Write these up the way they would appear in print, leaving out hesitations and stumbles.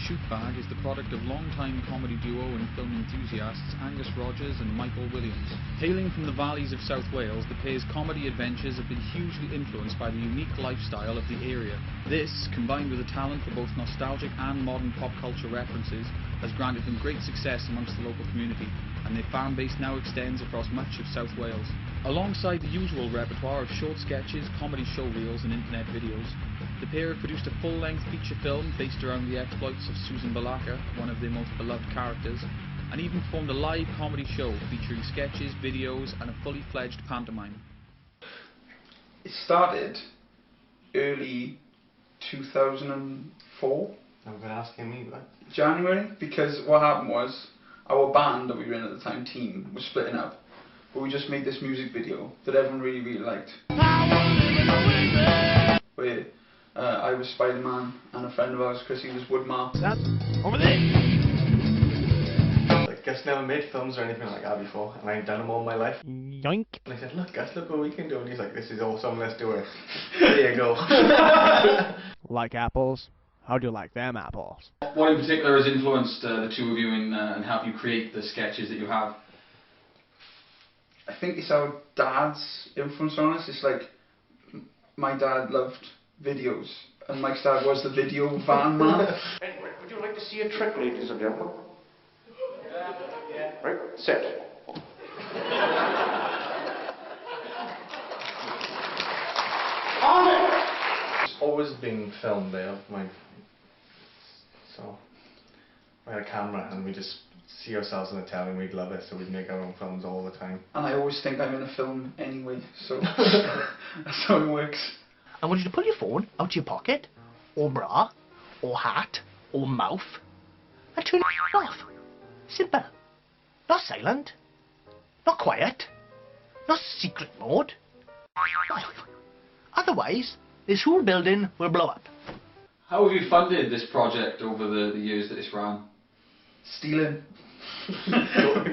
Shoot Bag is the product of long-time comedy duo and film enthusiasts Angus Rogers and Michael Williams. Hailing from the valleys of South Wales, the pair's comedy adventures have been hugely influenced by the unique lifestyle of the area. This, combined with a talent for both nostalgic and modern pop culture references, has granted them great success amongst the local community, and their fan base now extends across much of South Wales. Alongside the usual repertoire of short sketches, comedy show reels and internet videos, the pair have produced a full-length feature film based around the exploits of Susan Balaka, one of their most beloved characters, and even performed a live comedy show featuring sketches, videos and a fully fledged pantomime. It started early 2004. I'm going to ask him either. January, because what happened was our band that we were in at the time, team, was splitting up, but we just made this music video that everyone really liked. Where I was Spider-Man and a friend of ours, Chrissy, was Woodmark. Over there! Like, Gus never made films or anything like that before, and I'd done them all my life. Yoink! And I said, look Gus, look what we can do, and he's like, this is awesome, let's do it. There you go. Like apples? How do you like them apples? What in particular has influenced the two of you in and helped you create the sketches that you have? I think it's our dad's influence on us. It's like, my dad loved videos, and Mike's dad was the video van man. Anyway, would you like to see a trick, ladies and gentlemen? Yeah. Right, set. On it! It's always been filmed there, so we had a camera and we just see ourselves in the telly and we'd love it, so we'd make our own films all the time. And I always think I'm in a film anyway, so that's how it works. I want you to pull your phone out your pocket, or bra, or hat, or mouth, and turn it off. Simple. Not silent. Not quiet. Not secret mode. Otherwise, this whole building will blow up. How have you funded this project over the years that it's ran? Stealing.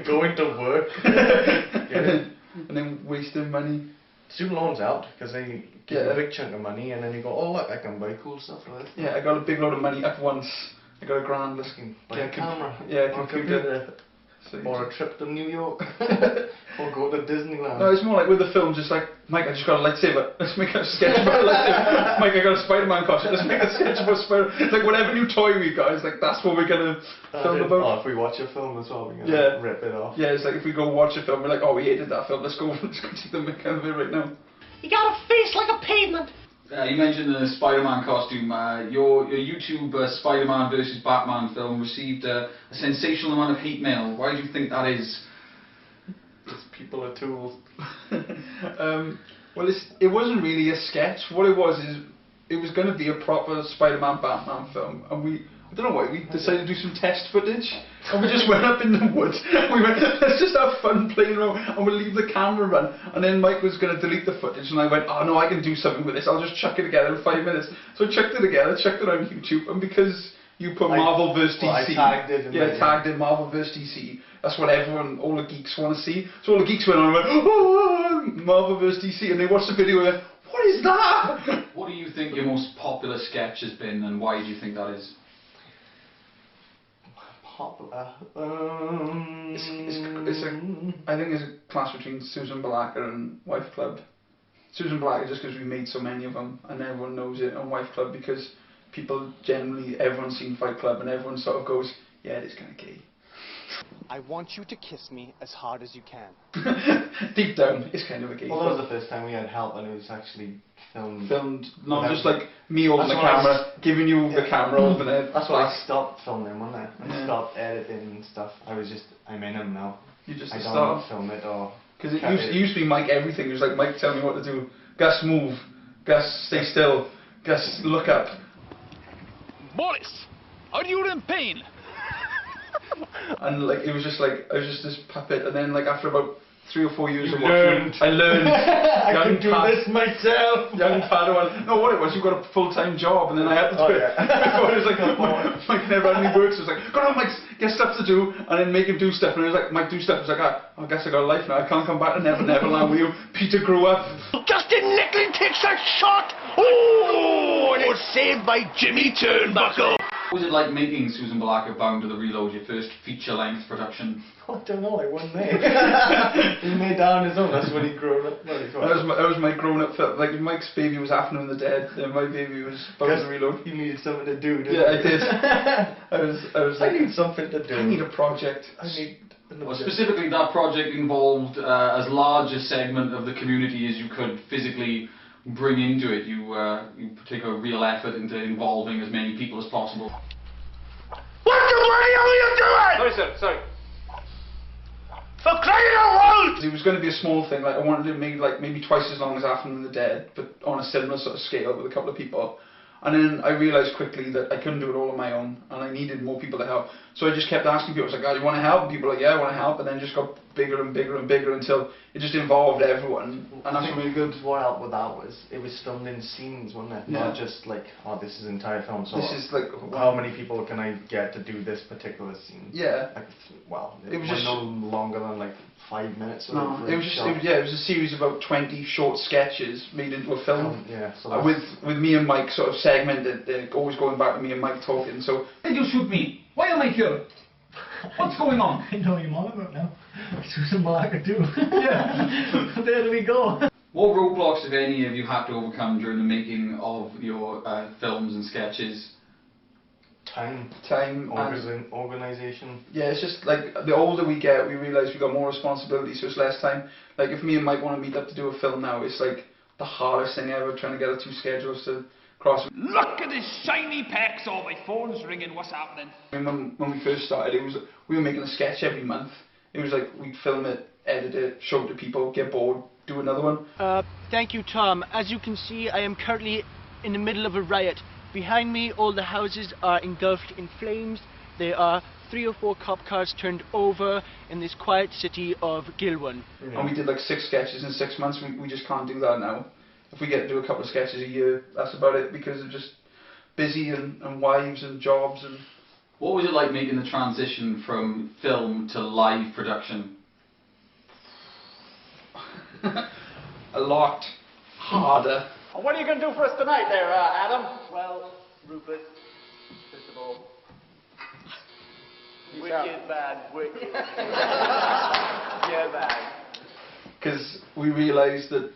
Going to work. And then wasting money. Student loans out, because they give a big chunk of money and then you go, oh look, I can buy cool stuff like this. Yeah, I got a big load of money at once. I got a grand. Buy a camera. Yeah, or computer. Or a trip to New York. Or go to Disneyland. No, it's more like with the films, it's like, Mike, I just got a lightsaber. Let's make a sketch about a lightsaber. Mike, I got a Spider-Man costume. Let's make a sketch about Spider-Man. It's like whatever new toy we got, it's like, that's what we're going to film about. Oh, if we watch a film as well, we're going to rip it off. Yeah, it's like if we go watch a film, we're like, oh, we hated that film, let's go take the mick out of it right now. You got a face like a pavement. You mentioned the Spider-Man costume. Your YouTube Spider-Man vs. Batman film received a sensational amount of hate mail. Why do you think that is? Because people are tools. Well, it wasn't really a sketch. What it was is, it was going to be a proper Spider-Man Batman film, and I don't know why, we decided to do some test footage, and we just went up in the woods, and we went, let's just have fun playing around, and we'll leave the camera run, and then Mike was going to delete the footage, and I went, oh no, I can do something with this, I'll just chuck it together in 5 minutes. So I chucked it together, chucked it on YouTube, and because you put Marvel vs. DC, I tagged it. tagged in Marvel vs. DC, that's what all the geeks want to see. So all the geeks went on and went, oh, Marvel vs. DC, and they watched the video and went, what is that? What do you think your most popular sketch has been, and why do you think that is? Popular. I think it's a clash between Susan Balaka and Wife Club. Susan Balaka just because we made so many of them and everyone knows it, and Wife Club because everyone's seen Fight Club and everyone sort of goes, yeah, it is kind of gay. I want you to kiss me as hard as you can. Deep down, it's kind of a gay. Well, that was the first time we had help and it was actually filmed. Not just like me holding the camera, giving you the camera over there. That's why I stopped filming, wasn't I? I stopped editing and stuff. I'm in them now. You just I don't film it or... Because it used to be Mike everything. It was like, Mike, tell me what to do. Gus, move. Gus, stay still. Gus, look up. Boris, are you in pain? And like it was just like I was just this puppet, and then like after about 3 or 4 years of learned. watching, I learned. I can do this myself. Young Padawan. No, what it was, you got a full-time job, and then I had to do it. It was like Mike never had any work, so it was like, go on, Mike, get stuff to do, and then make him do stuff. And it was like, Mike, do stuff. It was like, I guess I got a life now. I can't come back to Neverland with you. Peter grew up. Justin Nicklin takes a shot. Oh, and it's saved by Jimmy Turnbuckle. What was it like making Susan Balaka Bound to the Reload, your first feature-length production? I don't know, like one day. He made that on his own, that's when he grew up. No, That was my grown-up film. Like, Mike's baby was Afternoon of the Dead, and my baby was Bound to the Reload. You needed something to do, didn't Yeah, you? I did. I was I like, need something to do. I need a project. I need another Well, specifically, that project involved as large a segment of the community as you could physically bring into it. You take a real effort into involving as many people as possible. What the bloody hell are you doing? Sorry, sir, sorry. For crying out loud! It was going to be a small thing. Like, I wanted to make like maybe twice as long as Afternoon of the Dead, but on a similar sort of scale with a couple of people. And then I realised quickly that I couldn't do it all on my own, and I needed more people to help. So I just kept asking people. I was like, "Oh, you want to help?" And people were like, "Yeah, I want to help." And then it just got bigger and bigger and bigger until it just involved everyone, and that's really good. What helped with that was, it was filmed in scenes, wasn't it? Yeah. Not just like, oh, this is entire film, so This is like, how many people can I get to do this particular scene? yeah. Like, well, It was went just- no longer than like 5 minutes. Or No, it was just, it was a series of about 20 short sketches made into a film. Yeah, so With me and Mike sort of segmented, always going back to me and Mike talking. So Why did you shoot me? Why am I here? What's going on? I know you're on about now. Susan Balaka too. Yeah. There we go. What roadblocks, if any, have you had to overcome during the making of your films and sketches? time, time and organisation. yeah, it's just like the older we get, we realise we got more responsibility, so it's less time. Like if me and Mike want to meet up to do a film now, it's like the hardest thing ever trying to get our two schedules to cross. Look at his shiny pecs. Oh, my phone's ringing. What's happening? I mean, when we first started, it was we were making a sketch every month. It was like we'd film it, edit it, show it to people, get bored, do another one. Thank you, Tom. As you can see, I am currently in the middle of a riot. Behind me, all the houses are engulfed in flames. There are 3 or 4 cop cars turned over in this quiet city of Gilwan. And we did like 6 sketches in 6 months. We just can't do that now. If we get to do a couple of sketches a year, that's about it, because they're just busy and wives and jobs. And what was it like making the transition from film to live production? A lot harder. Well, what are you going to do for us tonight there, Adam? Well, Rupert, first of all, Wicked bad, wicked. yeah, bad. Because we realised that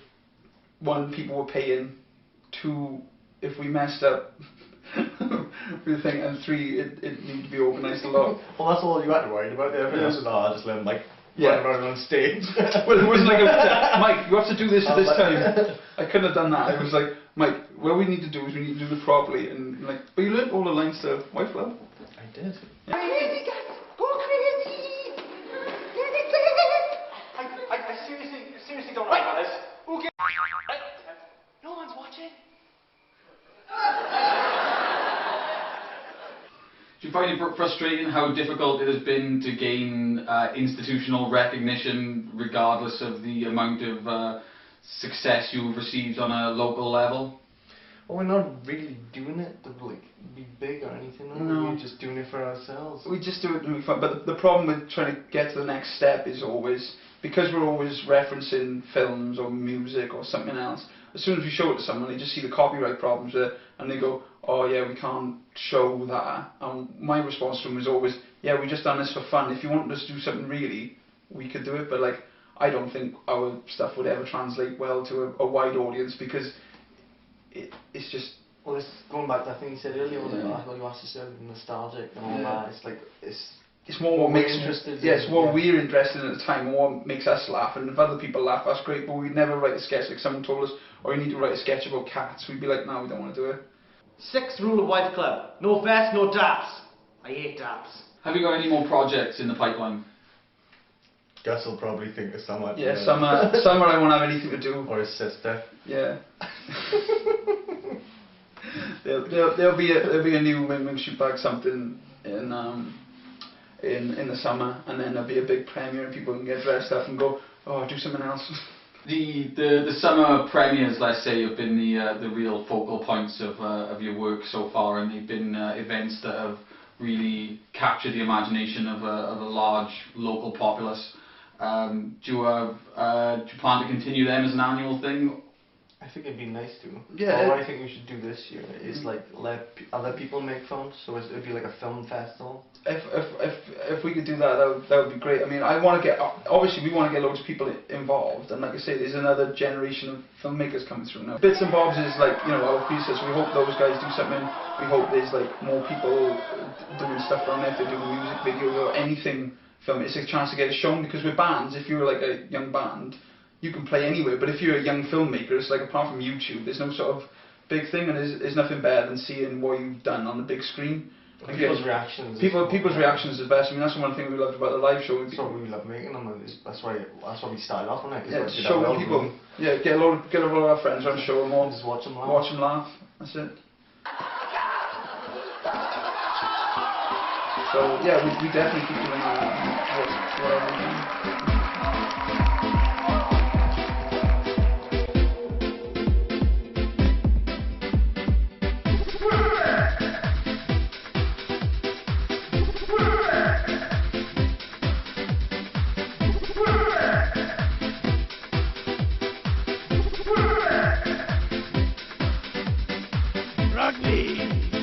1, people were paying, 2, if we messed up, we think, and 3, it needed to be organised a lot. Well, that's all you had to worry about. Everything else was, oh, just let him like Yeah. run around on stage. Well, it wasn't like, Mike, you have to do this at this time. I couldn't have done that. It was like, Mike, what we need to do is we need to do it properly. And like, but you learned all the lines to Wife Love. I did. I seriously don't like this. Who gives No one's watching. Do you find it frustrating how difficult it has been to gain institutional recognition regardless of the amount of success you've received on a local level? Well, we're not really doing it to like be big or anything. No. We're just doing it for ourselves. We just do it to be fun. But the problem with trying to get to the next step is always, because we're always referencing films or music or something else, as soon as we show it to someone, they just see the copyright problems there, and they go, oh yeah, we can't show that. And my response to them is always, yeah, we just done this for fun. If you want us to do something really, we could do it. But like, I don't think our stuff would ever translate well to a wide audience, because it's just... Well, it's going back to that thing you said earlier, wasn't it? I thought you asked yourself nostalgic and all that. It's like, it's more what makes interested. Yeah, it's what we're interested in at the time, and what makes us laugh. And if other people laugh, that's great. But we'd never write a sketch like someone told us, "Oh, you need to write a sketch about cats." We'd be like, "No, we don't want to do it." 6th rule of Wife Club: no vest, no daps. I hate daps. Have you got any more projects in the pipeline? Gus will probably think of someone. Yeah, summer I won't have anything to do. Or his sister. Yeah. there'll be a new Wing Wing Shoot Bag something in the summer, and then there'll be a big premiere and people can get dressed up and go, oh, do something else. The summer premieres, let's say, have been the real focal points of your work so far, and they've been events that have really captured the imagination of a large local populace. Do you plan to continue them as an annual thing? I think it'd be nice to. Yeah. Or what I think we should do this year is like let other people make films, so it'd be like a film festival. If we could do that, that would be great. I mean, I want to get, obviously we want to get loads of people involved, and like I say, there's another generation of filmmakers coming through now. Bits and Bobs is like, you know, our piece, so we hope those guys do something. We hope there's like more people doing stuff around there, if they're doing music videos or anything film. It's a chance to get it shown, because with bands, if you're like a young band, you can play anywhere, but if you're a young filmmaker, it's like, apart from YouTube, there's no sort of big thing, and there's nothing better than seeing what you've done on the big screen. People's reactions. People's reactions is the best. I mean, that's one thing we loved about the live show. That's what we love making them, and that's why we started off on it. Yeah, show people. Yeah, get a lot of our friends around, show them all. Just watch them laugh. Watch them laugh. That's it. So yeah, we definitely keep doing whatever we can. Rugby!